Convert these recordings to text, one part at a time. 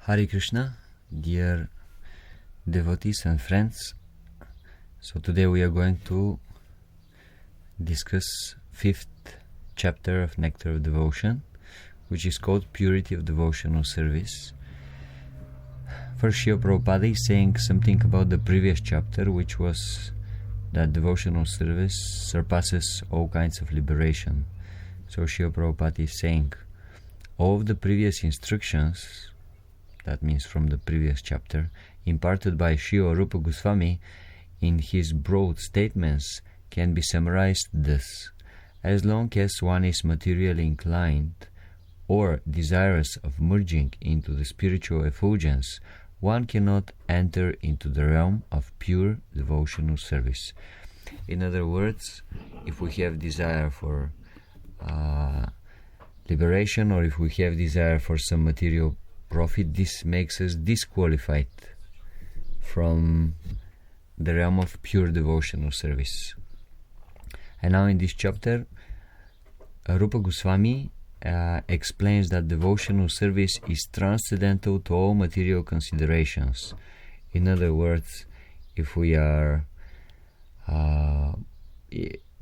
Hare Krishna, dear devotees and friends. So today we are going to discuss 5th chapter of Nectar of Devotion, which is called Purity of Devotional Service. First, Srila Prabhupada is saying something about the previous chapter, which was that devotional service surpasses all kinds of liberation. So Srila Prabhupada is saying all of the previous instructions, that means from the previous chapter, imparted by Srila Rupa Goswami in his broad statements, can be summarized thus: as long as one is materially inclined or desirous of merging into the spiritual effulgence, one cannot enter into the realm of pure devotional service. In other words, if we have desire for liberation, or if we have desire for some material profit, this makes us disqualified from the realm of pure devotional service. And now in this chapter, Rupa Goswami explains that devotional service is transcendental to all material considerations. In other words, if we are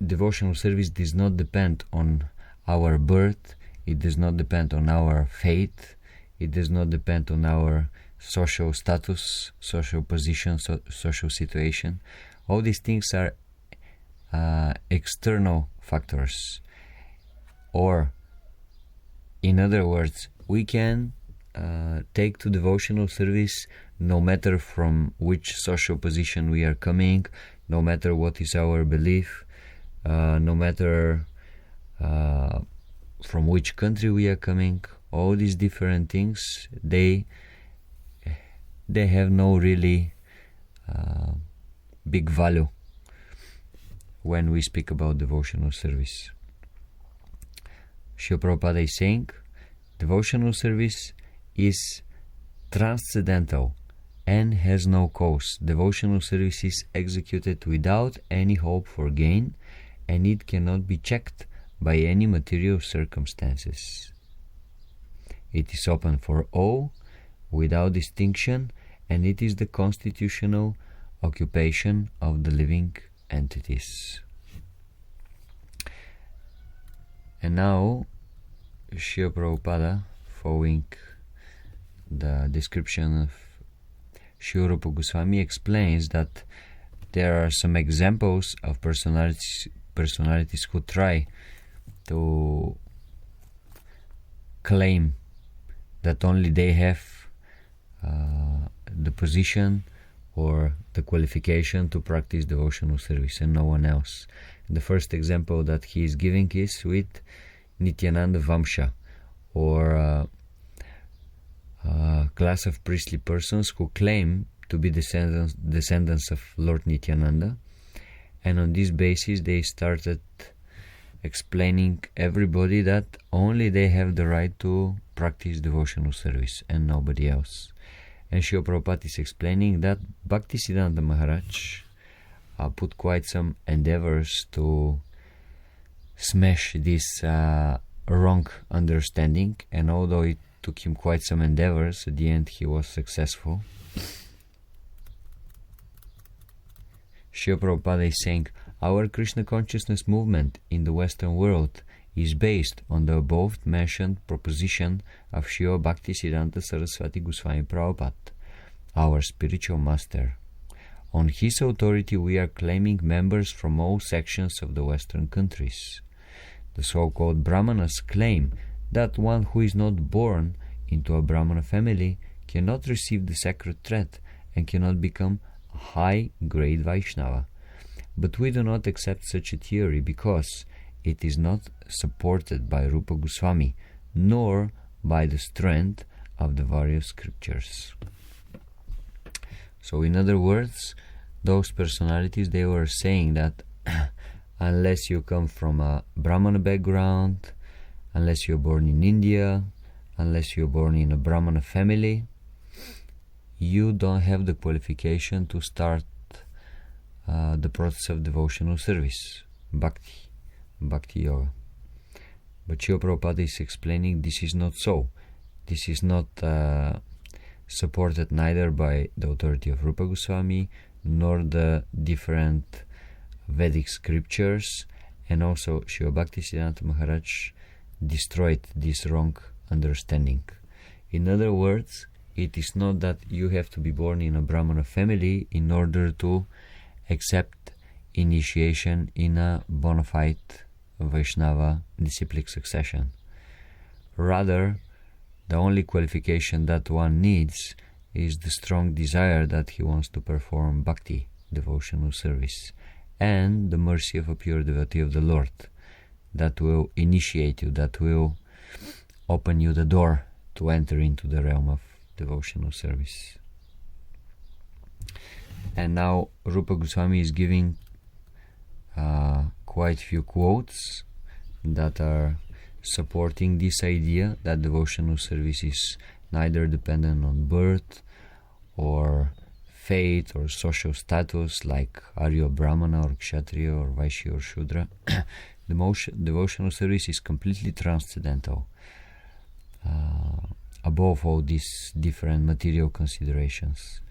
devotional service does not depend on our birth, it does not depend on our fate, it does not depend on our social status, social position, social situation. All these things are external factors. Or, in other words, we can take to devotional service no matter from which social position we are coming, no matter what is our belief, no matter from which country we are coming. All these different things, they have no really big value when we speak about devotional service. Srila Prabhupada is saying devotional service is transcendental and has no cause. Devotional service is executed without any hope for gain, and it cannot be checked by any material circumstances. It is open for all, without distinction, and it is the constitutional occupation of the living entities. And now, Srila Prabhupada, following the description of Srila Rupa Goswami, explains that there are some examples of personalities who try to claim that only they have the position or the qualification to practice devotional service and no one else. And the first example that he is giving is with Nityananda Vamsha, or a class of priestly persons who claim to be descendants of Lord Nityananda, and on this basis they started explaining everybody that only they have the right to practice devotional service and nobody else. And Srila Prabhupada is explaining that Bhaktisiddhanta Maharaj put quite some endeavors to smash this wrong understanding, and although it took him quite some endeavors, at the end he was successful. Srila Prabhupada is saying, our Krishna consciousness movement in the Western world is based on the above mentioned proposition of Srila Bhaktisiddhanta Saraswati Goswami Prabhupada, our spiritual master. On his authority we are claiming members from all sections of the Western countries. The so-called Brahmanas claim that one who is not born into a Brahmana family cannot receive the sacred thread and cannot become a high-grade Vaishnava. But we do not accept such a theory because it is not supported by Rupa Goswami, nor by the strength of the various scriptures. So in other words, those personalities, they were saying that unless you come from a Brahmana background, unless you're born in India, unless you're born in a Brahmana family, you don't have the qualification to start the process of devotional service, bhakti yoga. But Srila Prabhupada is explaining this is not so. This is not supported neither by the authority of Rupa Goswami nor the different Vedic scriptures, and also Srila Bhaktisiddhanta Maharaj destroyed this wrong understanding. In other words, it is not that you have to be born in a Brahmana family in order to accept initiation in a bona fide Vaishnava disciplic succession. Rather, the only qualification that one needs is the strong desire that he wants to perform bhakti, devotional service, and the mercy of a pure devotee of the Lord that will initiate you, that will open you the door to enter into the realm of devotional service. And now Rupa Goswami is giving quite few quotes that are supporting this idea that devotional service is neither dependent on birth or fate or social status, like are you a Brahmana or Kshatriya or Vaishya or Shudra. Devotional service is completely transcendental, above all these different material considerations.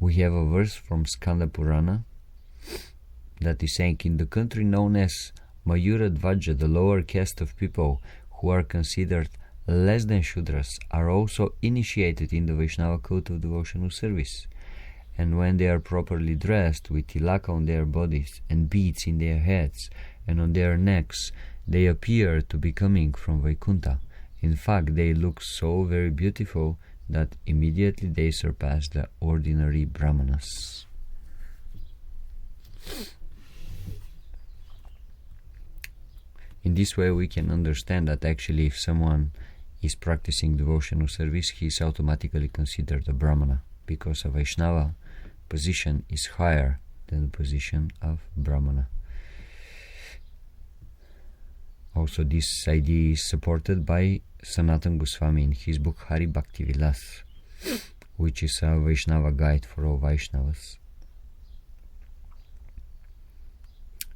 We have a verse from Skanda Purana that is saying, in the country known as Mayuradvaja, the lower caste of people who are considered less than Shudras are also initiated in the Vaishnava cult of devotional service. And when they are properly dressed with tilaka on their bodies and beads in their heads and on their necks, they appear to be coming from Vaikuntha. In fact, they look so very beautiful that immediately they surpass the ordinary Brahmanas. In this way, we can understand that actually if someone is practicing devotional service, he is automatically considered a Brahmana, because a Vaishnava position is higher than the position of Brahmana. Also, this idea is supported by Sanatana Goswami in his book Hari Bhakti Vilas, which is a Vaishnava guide for all Vaishnavas.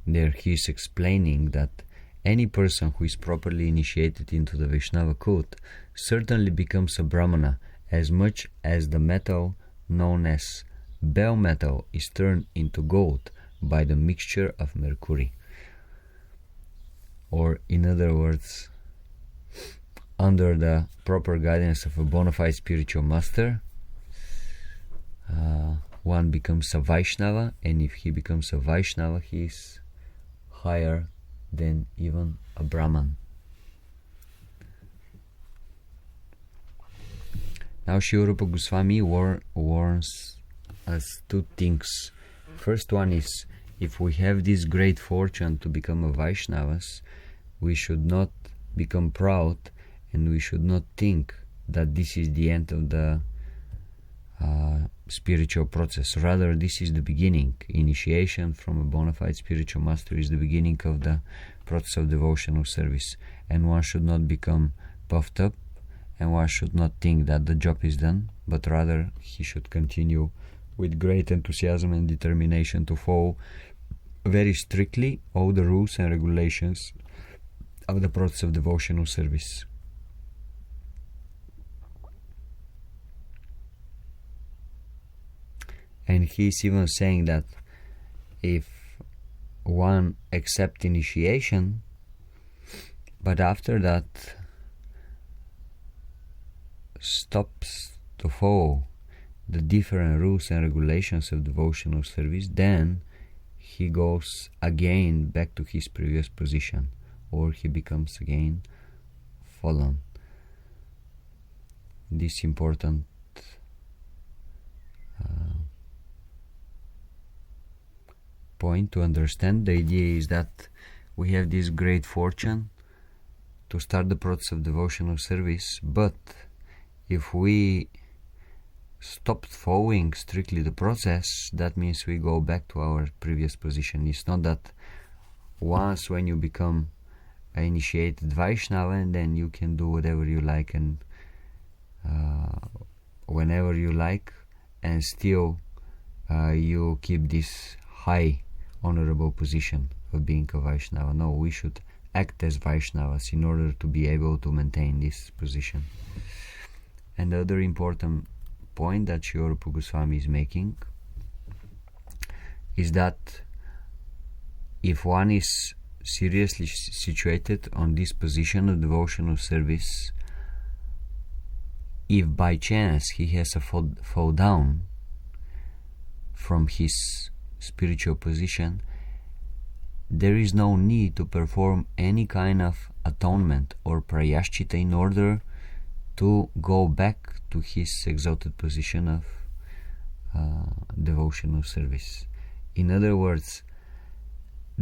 There he is explaining that any person who is properly initiated into the Vaishnava cult certainly becomes a Brahmana as much as the metal known as bell metal is turned into gold by the mixture of mercury. Or, in other words, under the proper guidance of a bona fide spiritual master, one becomes a Vaishnava, and if he becomes a Vaishnava, he is higher than even a Brahman. Now Srila Rupa Goswami warns us two things. First one is, if we have this great fortune to become a Vaishnavas, we should not become proud, and we should not think that this is the end of the spiritual process. Rather, this is the beginning. Initiation from a bona fide spiritual master is the beginning of the process of devotional service, and one should not become puffed up, and one should not think that the job is done, but rather he should continue with great enthusiasm and determination to follow very strictly all the rules and regulations of the process of devotional service. And he is even saying that if one accepts initiation, but after that stops to follow the different rules and regulations of devotional service, then he goes again back to his previous position, or he becomes again fallen. This important point to understand. The idea is that we have this great fortune to start the process of devotional service, but if we stopped following strictly the process, that means we go back to our previous position. It's not that once when you become an initiated Vaishnava, and then you can do whatever you like and whenever you like, and still you keep this high honorable position of being a Vaishnava. No, we should act as Vaishnavas in order to be able to maintain this position. And the other important point that Sri Rupa Goswami is making is that if one is seriously situated on this position of devotional service, if by chance he has a fall down from his spiritual position, there is no need to perform any kind of atonement or prayashchita in order to go back to his exalted position of devotional service. In other words,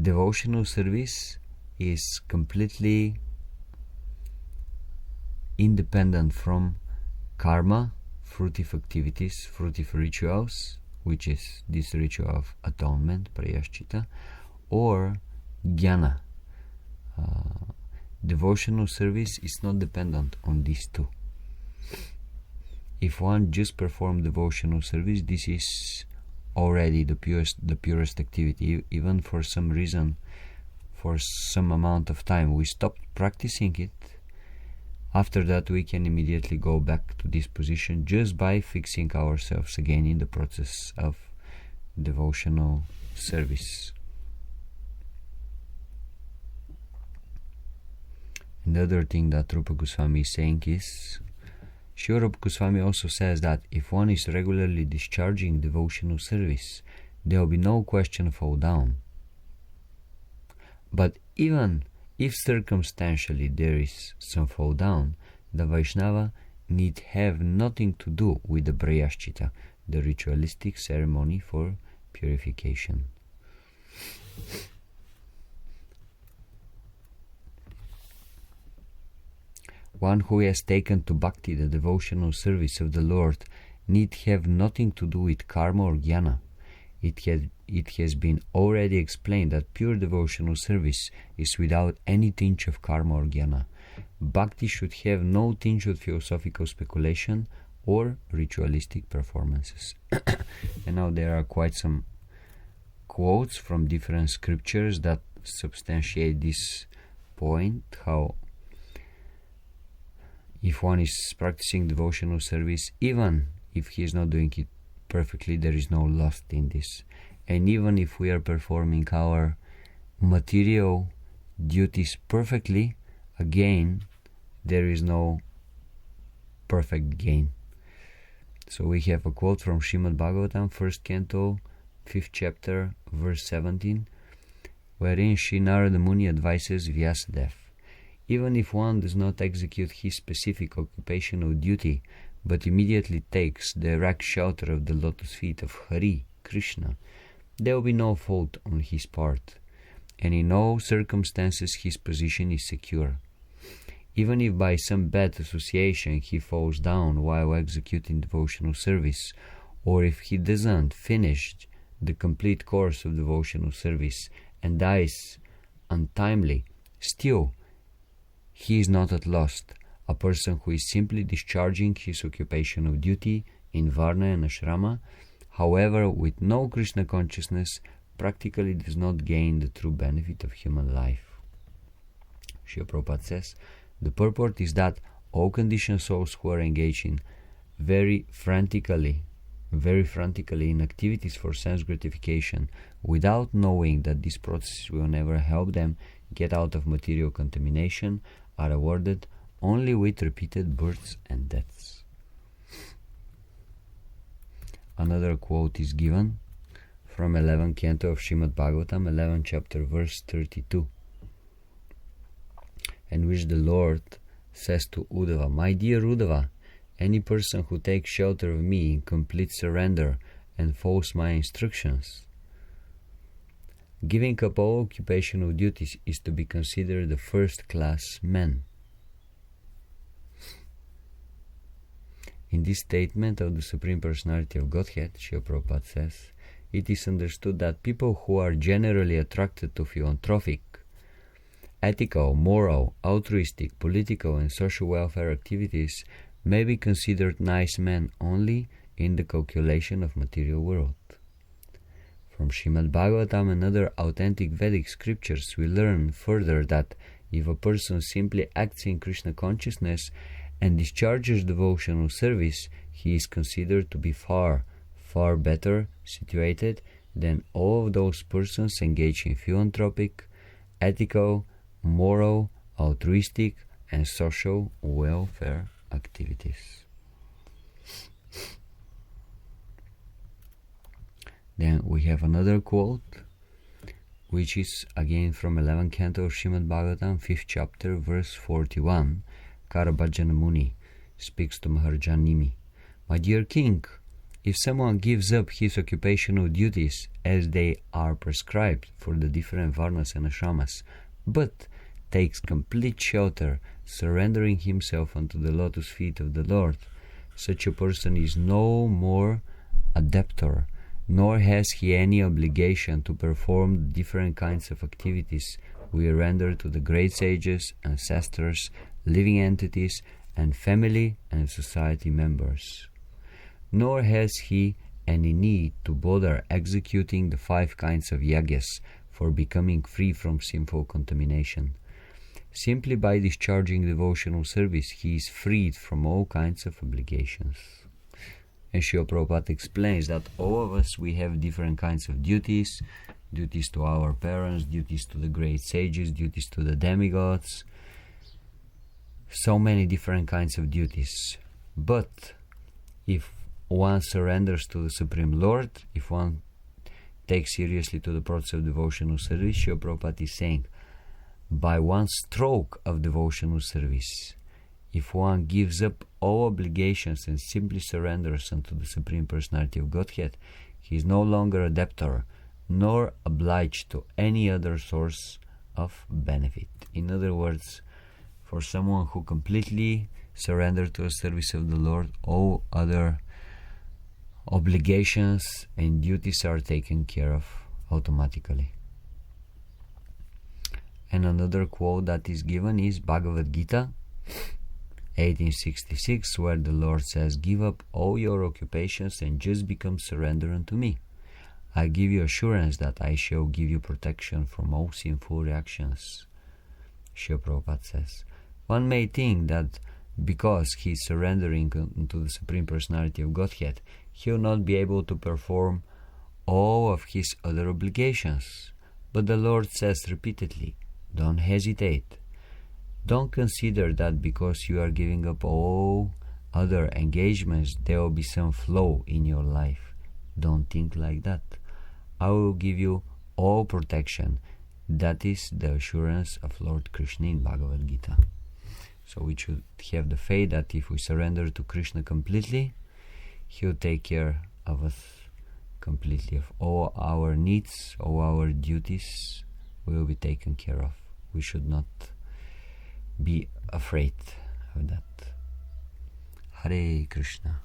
devotional service is completely independent from karma, fruitive activities, fruitive rituals, which is this ritual of atonement, prayashchita, or jnana. Devotional service is not dependent on these two. If one just performs devotional service, this is already the purest activity. Even for some reason, for some amount of time, we stop practicing it. After that, we can immediately go back to this position just by fixing ourselves again in the process of devotional service. Another thing that Rupa Goswami is saying is, Sri Rupa Goswami also says that if one is regularly discharging devotional service, there will be no question of fall down. But even if circumstantially there is some fall down, the Vaishnava need have nothing to do with the prayashchita, the ritualistic ceremony for purification. One who has taken to bhakti, the devotional service of the Lord, need have nothing to do with karma or jnana. It has been already explained that pure devotional service is without any tinge of karma or jnana. Bhakti should have no tinge of philosophical speculation or ritualistic performances. And now there are quite some quotes from different scriptures that substantiate this point, how if one is practicing devotional service, even if he is not doing it perfectly, there is no lust in this. And even if we are performing our material duties perfectly, again, there is no perfect gain. So we have a quote from Srimad Bhagavatam, 1st canto, 5th chapter, verse 17, wherein Sri Narada Muni advises Vyasadeva, even if one does not execute his specific occupational duty, but immediately takes the erect shelter of the lotus feet of Hari, Krishna, there will be no fault on his part, and in all circumstances his position is secure. Even if by some bad association he falls down while executing devotional service, or if he doesn't finish the complete course of devotional service and dies untimely, still he is not at loss. A person who is simply discharging his occupation of duty in Varna and Ashrama, however with no Krishna consciousness, practically does not gain the true benefit of human life. Srila Prabhupada says, the purport is that all conditioned souls who are engaging very frantically in activities for sense gratification, without knowing that this process will never help them get out of material contamination, are awarded only with repeated births and deaths. Another quote is given from 11th canto of Srimad Bhagavatam, 11th chapter, verse 32, in which the Lord says to Uddhava, my dear Uddhava, any person who takes shelter of me in complete surrender and follows my instructions, giving up all occupational duties, is to be considered a first-class man. In this statement of the Supreme Personality of Godhead, Srila Prabhupada says, it is understood that people who are generally attracted to philanthropic, ethical, moral, altruistic, political and social welfare activities may be considered nice men only in the calculation of material world. From Srimad Bhagavatam and other authentic Vedic scriptures we learn further that If a person simply acts in Krishna consciousness and discharges devotional service, he is considered to be far, far better situated than all of those persons engaged in philanthropic, ethical, moral, altruistic, and social welfare activities. Then we have another quote, which is again from 11th canto of Srimad Bhagavatam, 5th chapter, verse 41. Karabhajana Muni speaks to Maharjanimi. My dear king, if someone gives up his occupational duties as they are prescribed for the different varnas and ashramas, but takes complete shelter, surrendering himself unto the lotus feet of the Lord, such a person is no more a debtor, nor has he any obligation to perform the different kinds of activities we render to the great sages, ancestors, living entities, and family and society members. Nor has he any need to bother executing the 5 kinds of yagyas for becoming free from sinful contamination. Simply by discharging devotional service, he is freed from all kinds of obligations. And Srila Prabhupada explains that all of us, we have different kinds of duties, duties to our parents, duties to the great sages, duties to the demigods, so many different kinds of duties. But if one surrenders to the Supreme Lord, if one takes seriously to the process of devotional service, Srila Prabhupada is saying, by one stroke of devotional service, if one gives up all obligations and simply surrenders unto the Supreme Personality of Godhead, he is no longer a debtor, nor obliged to any other source of benefit. In other words, for someone who completely surrendered to the service of the Lord, all other obligations and duties are taken care of automatically. And another quote that is given is Bhagavad Gita 1866, where the Lord says, give up all your occupations and just become surrendered unto me. I give you assurance that I shall give you protection from all sinful reactions. Srila Prabhupada says, one may think that because he is surrendering unto the Supreme Personality of Godhead, he will not be able to perform all of his other obligations. But the Lord says repeatedly, don't hesitate. Don't consider that because you are giving up all other engagements, there will be some flow in your life. Don't think like that. I will give you all protection. That is the assurance of Lord Krishna in Bhagavad Gita. So we should have the faith that if we surrender to Krishna completely, He will take care of us completely. Of all our needs, all our duties will be taken care of. We should not be afraid of that. Hare Krishna.